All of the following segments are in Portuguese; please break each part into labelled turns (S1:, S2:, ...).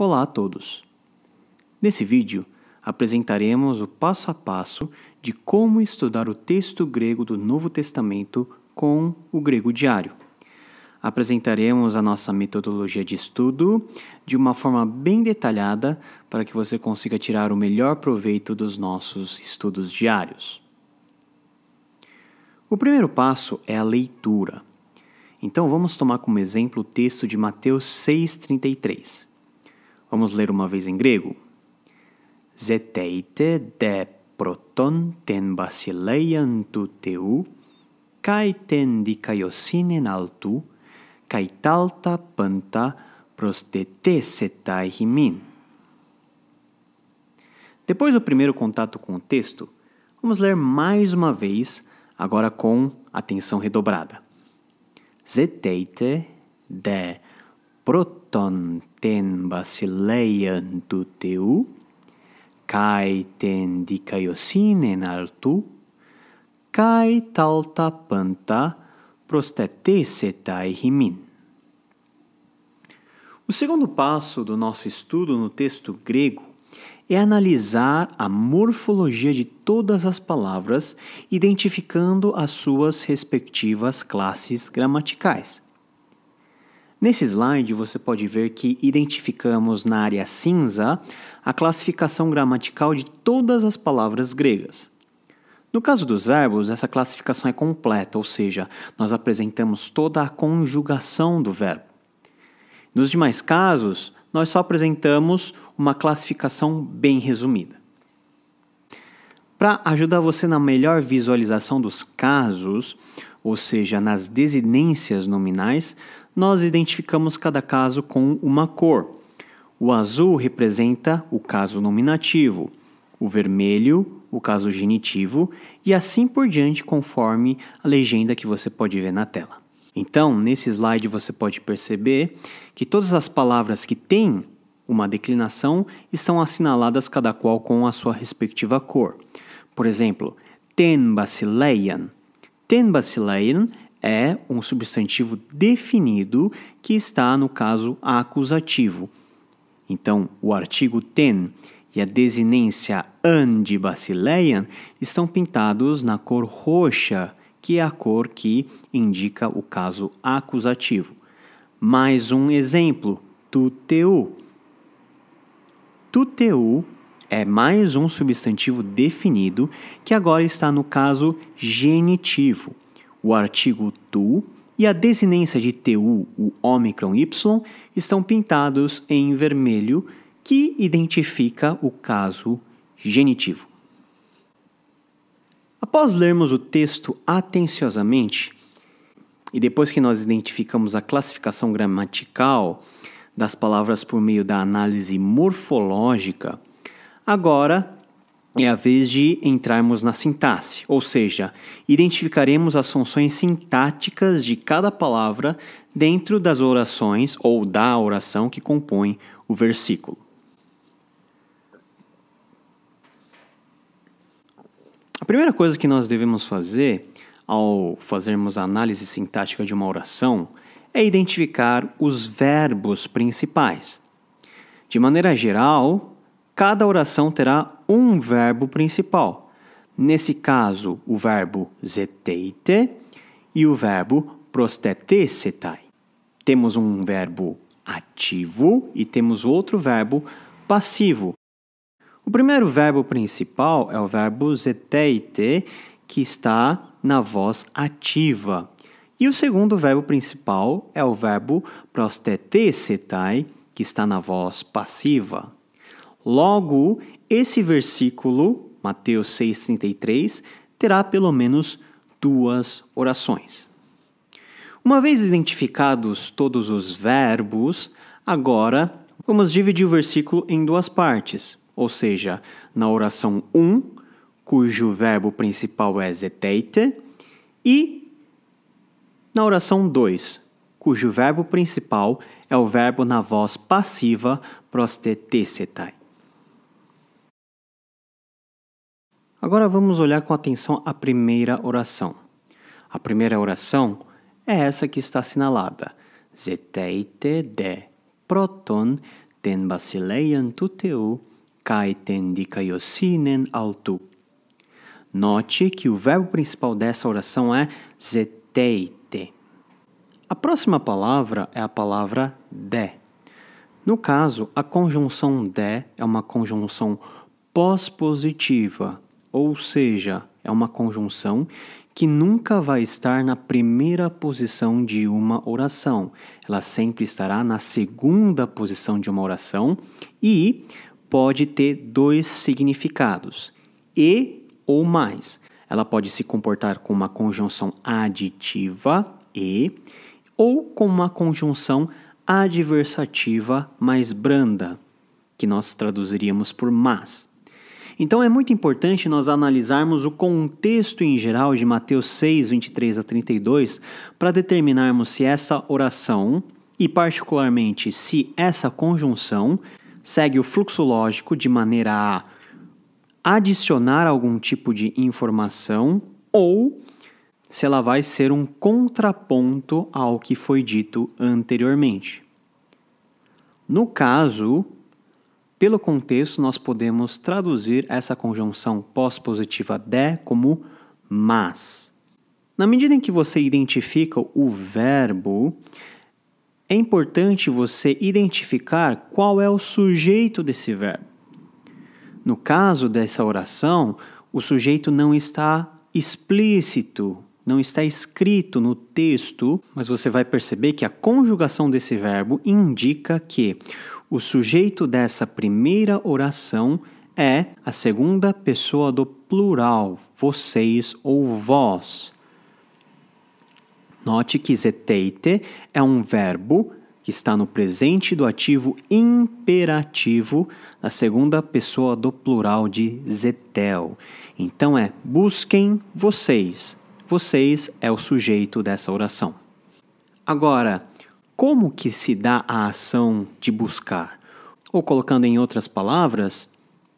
S1: Olá a todos! Nesse vídeo, apresentaremos o passo a passo de como estudar o texto grego do Novo Testamento com o grego diário. Apresentaremos a nossa metodologia de estudo de uma forma bem detalhada para que você consiga tirar o melhor proveito dos nossos estudos diários. O primeiro passo é a leitura. Então vamos tomar como exemplo o texto de Mateus 6,33. Vamos ler uma vez em grego. Zeteite de proton ten basileian tu teu, kai ten dikaiosinen altu, kai talta panta prostetesetai himin. Depois do primeiro contato com o texto, vamos ler mais uma vez, agora com atenção redobrada. Zeteite de proton ten basileian tu teu, kai ten dikaiosinen altu, kai talta panta prostetesetai himin. O segundo passo do nosso estudo no texto grego é analisar a morfologia de todas as palavras, identificando as suas respectivas classes gramaticais. Nesse slide, você pode ver que identificamos na área cinza a classificação gramatical de todas as palavras gregas. No caso dos verbos, essa classificação é completa, ou seja, nós apresentamos toda a conjugação do verbo. Nos demais casos, nós só apresentamos uma classificação bem resumida. Para ajudar você na melhor visualização dos casos, ou seja, nas desinências nominais, nós identificamos cada caso com uma cor. O azul representa o caso nominativo, o vermelho, o caso genitivo, e assim por diante, conforme a legenda que você pode ver na tela. Então, nesse slide você pode perceber que todas as palavras que têm uma declinação estão assinaladas cada qual com a sua respectiva cor. Por exemplo, ten basileian. Ten basileian é um substantivo definido que está no caso acusativo. Então, o artigo ten e a desinência an de basileian estão pintados na cor roxa, que é a cor que indica o caso acusativo. Mais um exemplo, tu teu. Tu teu é mais um substantivo definido que agora está no caso genitivo. O artigo tu e a desinência de teu, o ômicron y, estão pintados em vermelho, que identifica o caso genitivo. Após lermos o texto atenciosamente, e depois que nós identificamos a classificação gramatical das palavras por meio da análise morfológica, agora é a vez de entrarmos na sintaxe, ou seja, identificaremos as funções sintáticas de cada palavra dentro das orações ou da oração que compõe o versículo. A primeira coisa que nós devemos fazer ao fazermos a análise sintática de uma oração é identificar os verbos principais. De maneira geral, cada oração terá um verbo principal. Nesse caso, o verbo zeteite e o verbo prostetesetai. Temos um verbo ativo e temos outro verbo passivo. O primeiro verbo principal é o verbo zeteite, que está na voz ativa. E o segundo verbo principal é o verbo prostetesetai, que está na voz passiva. Logo, esse versículo, Mateus 6,33, terá pelo menos duas orações. Uma vez identificados todos os verbos, agora vamos dividir o versículo em duas partes. Ou seja, na oração 1, cujo verbo principal é zeteite, e na oração 2, cujo verbo principal é o verbo na voz passiva prostetesetai. Agora vamos olhar com atenção a primeira oração. A primeira oração é essa que está assinalada. Zeteite de proton ten basileian tuteu, kai ten dikaiosinen altu. Note que o verbo principal dessa oração é zeteite. A próxima palavra é a palavra de. No caso, a conjunção de é uma conjunção pós-positiva, ou seja, é uma conjunção que nunca vai estar na primeira posição de uma oração. Ela sempre estará na segunda posição de uma oração e pode ter dois significados, e ou mais. Ela pode se comportar como uma conjunção aditiva, e, ou como uma conjunção adversativa mais branda, que nós traduziríamos por mas. Então é muito importante nós analisarmos o contexto em geral de Mateus 6, 23 a 32, para determinarmos se essa oração, e particularmente se essa conjunção, segue o fluxo lógico de maneira a adicionar algum tipo de informação ou se ela vai ser um contraponto ao que foi dito anteriormente. No caso, pelo contexto, nós podemos traduzir essa conjunção pós-positiva de como mas. Na medida em que você identifica o verbo, é importante você identificar qual é o sujeito desse verbo. No caso dessa oração, o sujeito não está explícito, não está escrito no texto, mas você vai perceber que a conjugação desse verbo indica que o sujeito dessa primeira oração é a segunda pessoa do plural, vocês ou vós. Note que zeteite é um verbo que está no presente do ativo imperativo da segunda pessoa do plural de zetel. Então é busquem vocês. Vocês é o sujeito dessa oração. Agora, como que se dá a ação de buscar? Ou colocando em outras palavras,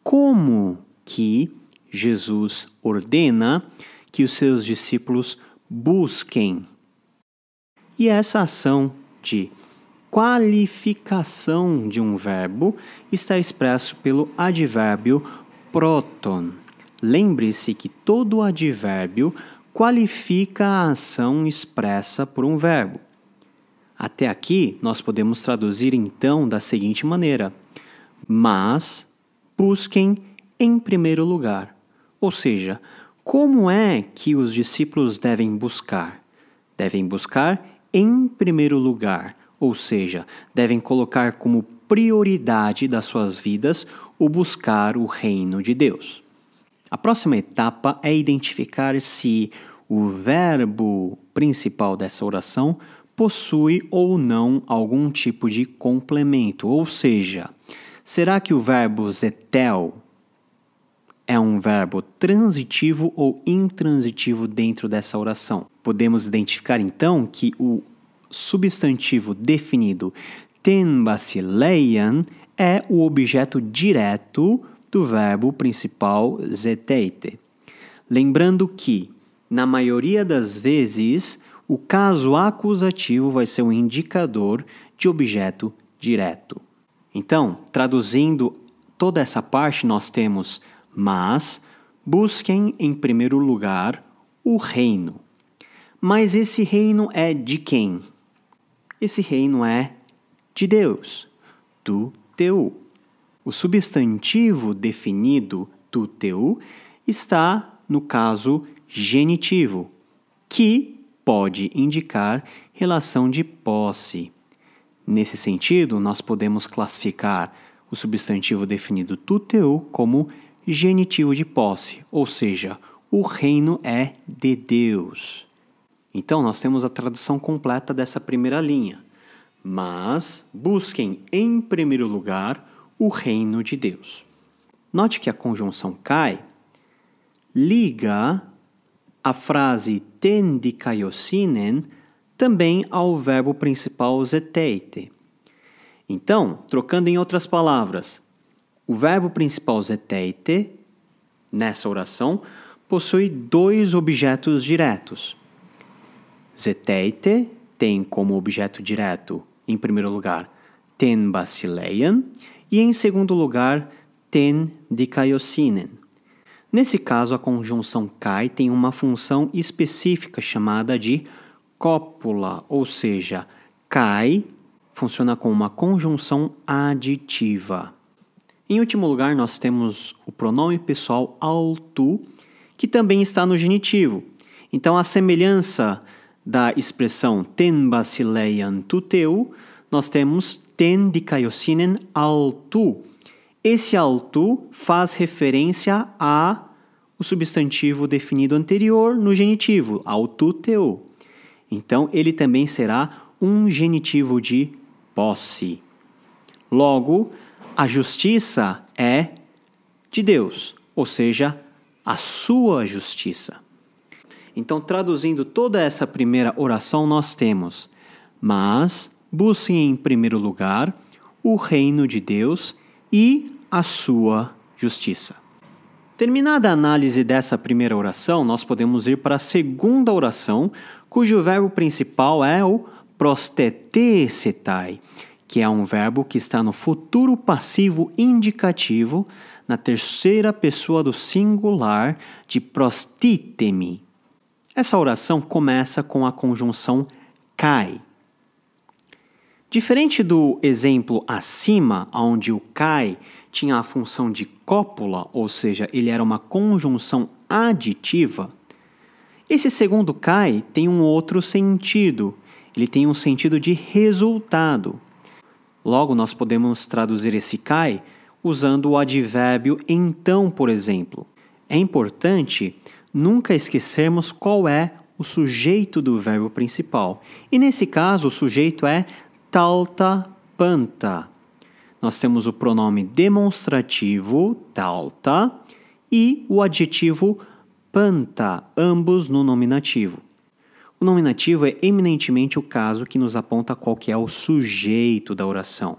S1: como que Jesus ordena que os seus discípulos busquem? E essa ação de qualificação de um verbo está expresso pelo advérbio proton. Lembre-se que todo advérbio qualifica a ação expressa por um verbo. Até aqui, nós podemos traduzir então da seguinte maneira: mas busquem em primeiro lugar. Ou seja, como é que os discípulos devem buscar? Devem buscar em primeiro lugar. Ou seja, devem colocar como prioridade das suas vidas o buscar o reino de Deus. A próxima etapa é identificar se o verbo principal dessa oração possui ou não algum tipo de complemento. Ou seja, será que o verbo zetel é um verbo transitivo ou intransitivo dentro dessa oração? Podemos identificar então que o substantivo definido ten basileian é o objeto direto do verbo principal zeteite. Lembrando que, na maioria das vezes, o caso acusativo vai ser um indicador de objeto direto. Então, traduzindo toda essa parte, nós temos mas busquem em primeiro lugar o reino. Mas esse reino é de quem? Esse reino é de Deus, tu teu. O substantivo definido tu teu está no caso genitivo, que pode indicar relação de posse. Nesse sentido, nós podemos classificar o substantivo definido tu teu como genitivo de posse, ou seja, o reino é de Deus. Então, nós temos a tradução completa dessa primeira linha. Mas busquem em primeiro lugar o reino de Deus. Note que a conjunção kai liga a frase ten dikaiosinen também ao verbo principal zeteite. Então, trocando em outras palavras, o verbo principal zeteite, nessa oração, possui dois objetos diretos. Zeteite tem como objeto direto, em primeiro lugar, ten basileien e, em segundo lugar, ten dikaiosinen. Nesse caso, a conjunção kai tem uma função específica chamada de cópula, ou seja, kai funciona com uma conjunção aditiva. Em último lugar, nós temos o pronome pessoal ao tu, que também está no genitivo. Então, a semelhança da expressão ten basileian tu teu, nós temos ten dikaiosinen ao tu. Esse ao tu faz referência ao substantivo definido anterior no genitivo, ao tu teu. Então, ele também será um genitivo de posse. Logo, a justiça é de Deus, ou seja, a sua justiça. Então, traduzindo toda essa primeira oração, nós temos: mas busquem em primeiro lugar o reino de Deus e a sua justiça. Terminada a análise dessa primeira oração, nós podemos ir para a segunda oração, cujo verbo principal é o prostetesetai, que é um verbo que está no futuro passivo indicativo, na terceira pessoa do singular de prostitemi. Essa oração começa com a conjunção kai. Diferente do exemplo acima, onde o kai tinha a função de cópula, ou seja, ele era uma conjunção aditiva, esse segundo kai tem um outro sentido. Ele tem um sentido de resultado. Logo, nós podemos traduzir esse kai usando o advérbio então, por exemplo. É importante nunca esquecermos qual é o sujeito do verbo principal. E nesse caso, o sujeito é talta panta. Nós temos o pronome demonstrativo talta e o adjetivo panta, ambos no nominativo. O nominativo é eminentemente o caso que nos aponta qual que é o sujeito da oração.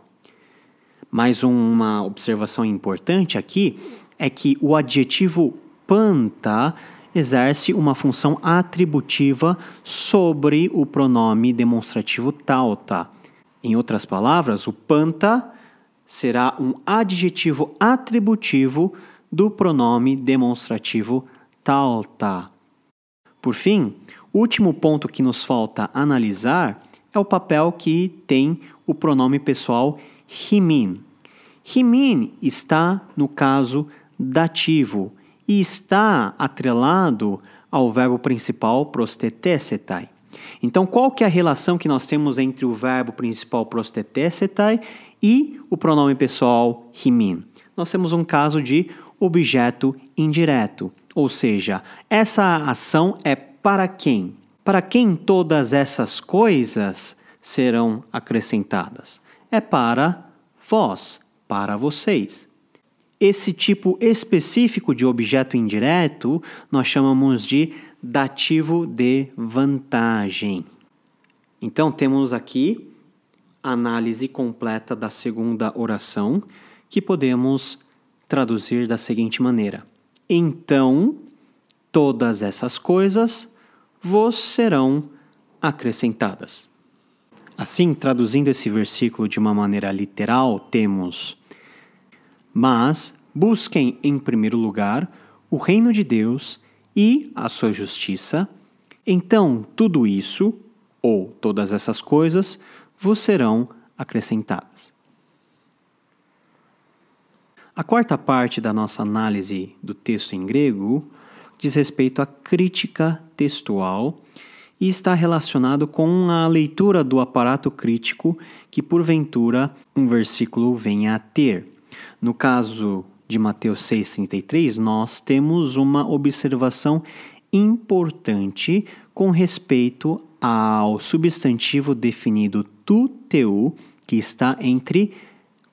S1: Mais uma observação importante aqui é que o adjetivo panta exerce uma função atributiva sobre o pronome demonstrativo talta. Em outras palavras, o panta será um adjetivo atributivo do pronome demonstrativo talta. Por fim, o último ponto que nos falta analisar é o papel que tem o pronome pessoal himin. Himin está no caso dativo e está atrelado ao verbo principal prostetesetai. Então, qual que é a relação que nós temos entre o verbo principal prostetesetai e o pronome pessoal himin? Nós temos um caso de objeto indireto, ou seja, essa ação é para quem? Para quem todas essas coisas serão acrescentadas? É para vós, para vocês. Esse tipo específico de objeto indireto nós chamamos de dativo de vantagem. Então, temos aqui a análise completa da segunda oração, que podemos traduzir da seguinte maneira: então, todas essas coisas vos serão acrescentadas. Assim, traduzindo esse versículo de uma maneira literal, temos: mas busquem em primeiro lugar o reino de Deus e a sua justiça, então tudo isso, ou todas essas coisas, vos serão acrescentadas. A quarta parte da nossa análise do texto em grego diz respeito à crítica textual e está relacionado com a leitura do aparato crítico que, porventura, um versículo venha a ter. No caso de Mateus 6,33, nós temos uma observação importante com respeito ao substantivo definido tu teu, que está entre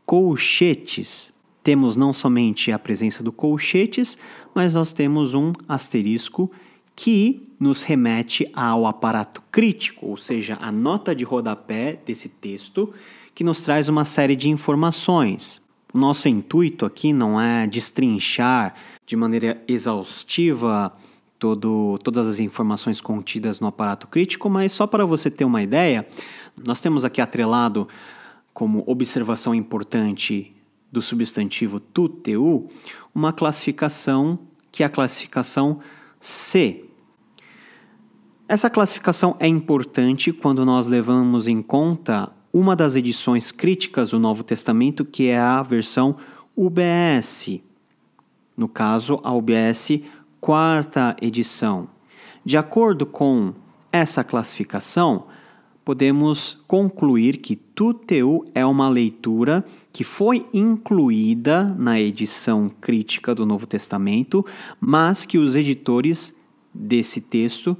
S1: colchetes. Temos não somente a presença do colchetes, mas nós temos um asterisco que nos remete ao aparato crítico, ou seja, a nota de rodapé desse texto, que nos traz uma série de informações. O nosso intuito aqui não é destrinchar de maneira exaustiva todas as informações contidas no aparato crítico, mas só para você ter uma ideia, nós temos aqui atrelado como observação importante do substantivo tuteu, uma classificação que é a classificação C. Essa classificação é importante quando nós levamos em conta uma das edições críticas do Novo Testamento, que é a versão UBS. No caso, a UBS quarta edição. De acordo com essa classificação, podemos concluir que tuteu é uma leitura que foi incluída na edição crítica do Novo Testamento, mas que os editores desse texto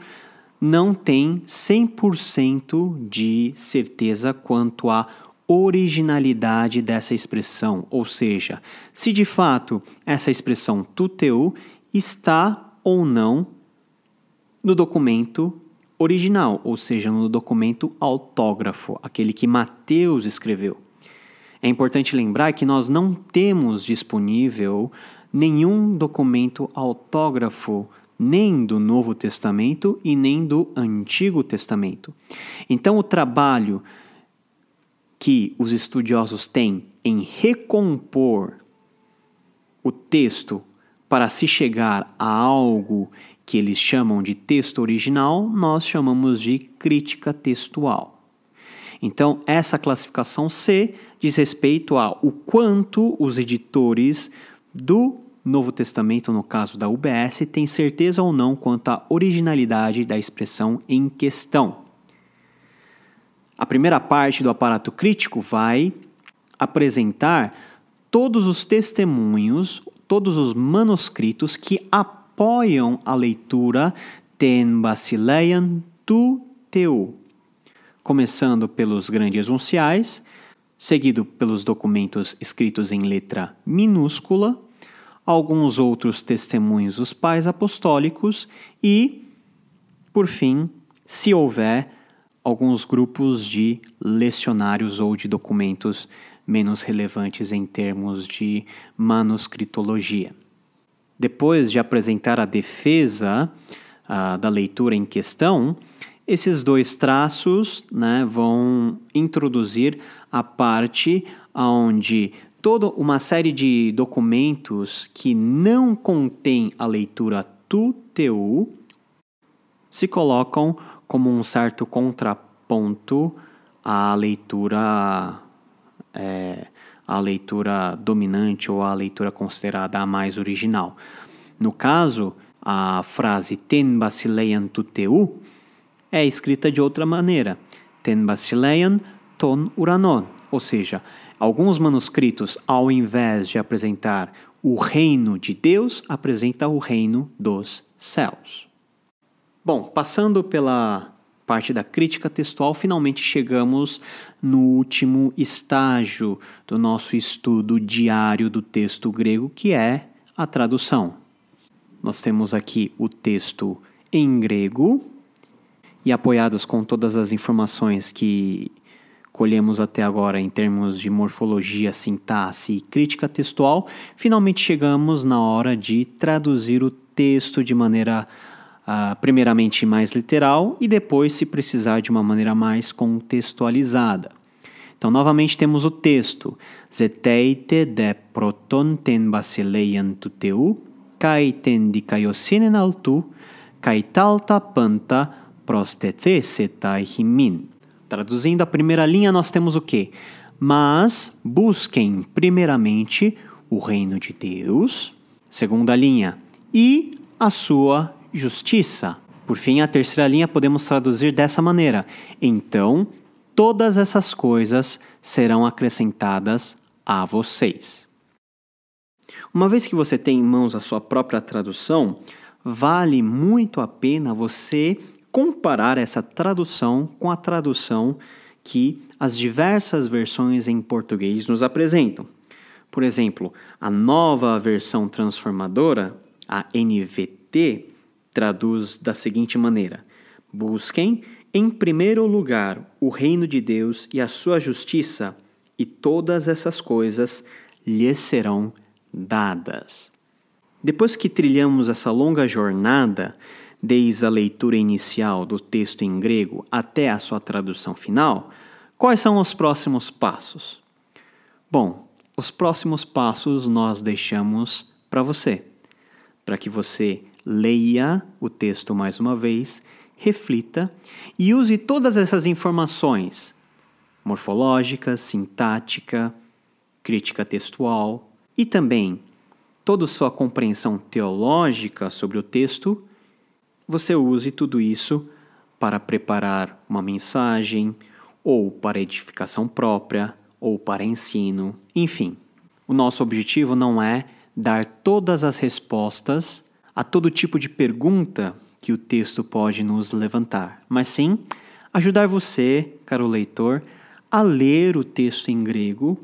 S1: não têm 100% de certeza quanto à originalidade dessa expressão, ou seja, se de fato essa expressão tuteu está ou não no documento original, ou seja, no documento autógrafo, aquele que Mateus escreveu. É importante lembrar que nós não temos disponível nenhum documento autógrafo, nem do Novo Testamento e nem do Antigo Testamento. Então, o trabalho que os estudiosos têm em recompor o texto para se chegar a algo que eles chamam de texto original, nós chamamos de crítica textual. Então, essa classificação C diz respeito a o quanto os editores do Novo Testamento, no caso da UBS, têm certeza ou não quanto à originalidade da expressão em questão. A primeira parte do aparato crítico vai apresentar todos os testemunhos, todos os manuscritos que apoiam a leitura ten basileian tuteu, começando pelos grandes unciais, seguido pelos documentos escritos em letra minúscula, alguns outros testemunhos dos pais apostólicos e, por fim, se houver, alguns grupos de lecionários ou de documentos menos relevantes em termos de manuscritologia. Depois de apresentar a defesa da leitura em questão, esses dois traços, vão introduzir a parte onde toda uma série de documentos que não contém a leitura tuteu se colocam como um certo contraponto à leitura dominante ou à leitura considerada a mais original. No caso, a frase ten basileian tuteu é escrita de outra maneira, ten basileian ton uranon, ou seja, alguns manuscritos, ao invés de apresentar o reino de Deus, apresenta o reino dos céus. Bom, passando pela parte da crítica textual, finalmente chegamos no último estágio do nosso estudo diário do texto grego, que é a tradução. Nós temos aqui o texto em grego e, apoiados com todas as informações que colhemos até agora em termos de morfologia, sintaxe e crítica textual, finalmente chegamos na hora de traduzir o texto de maneira primeiramente mais literal e depois, se precisar, de uma maneira mais contextualizada. Então, novamente temos o texto. Zeteite de proton ten basileian tuteu, kai ten dikaiosinen altu, kai talta panta prostethesetai himin. Traduzindo a primeira linha, nós temos o quê? Mas busquem primeiramente o reino de Deus. Segunda linha, e a sua justiça. Por fim, a terceira linha podemos traduzir dessa maneira. Então, todas essas coisas serão acrescentadas a vocês. Uma vez que você tem em mãos a sua própria tradução, vale muito a pena você comparar essa tradução com a tradução que as diversas versões em português nos apresentam. Por exemplo, a Nova Versão Transformadora, a NVT, traduz da seguinte maneira: busquem em primeiro lugar o reino de Deus e a sua justiça, e todas essas coisas lhes serão dadas. Depois que trilhamos essa longa jornada, desde a leitura inicial do texto em grego até a sua tradução final, Quais são os próximos passos? Bom, os próximos passos nós deixamos para você, para que você leia o texto mais uma vez, reflita e use todas essas informações morfológica, sintática, crítica textual e também toda a sua compreensão teológica sobre o texto, você use tudo isso para preparar uma mensagem, ou para edificação própria, ou para ensino, enfim. O nosso objetivo não é dar todas as respostas a todo tipo de pergunta que o texto pode nos levantar, mas sim ajudar você, caro leitor, a ler o texto em grego,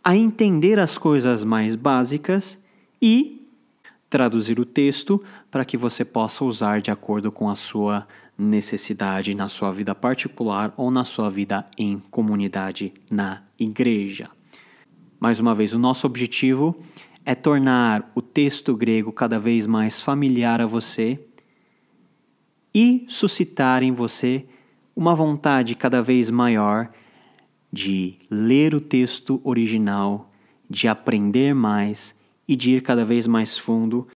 S1: a entender as coisas mais básicas e traduzir o texto para que você possa usar de acordo com a sua necessidade na sua vida particular ou na sua vida em comunidade na igreja. Mais uma vez, o nosso objetivo é tornar o texto grego cada vez mais familiar a você e suscitar em você uma vontade cada vez maior de ler o texto original, de aprender mais e de ir cada vez mais fundo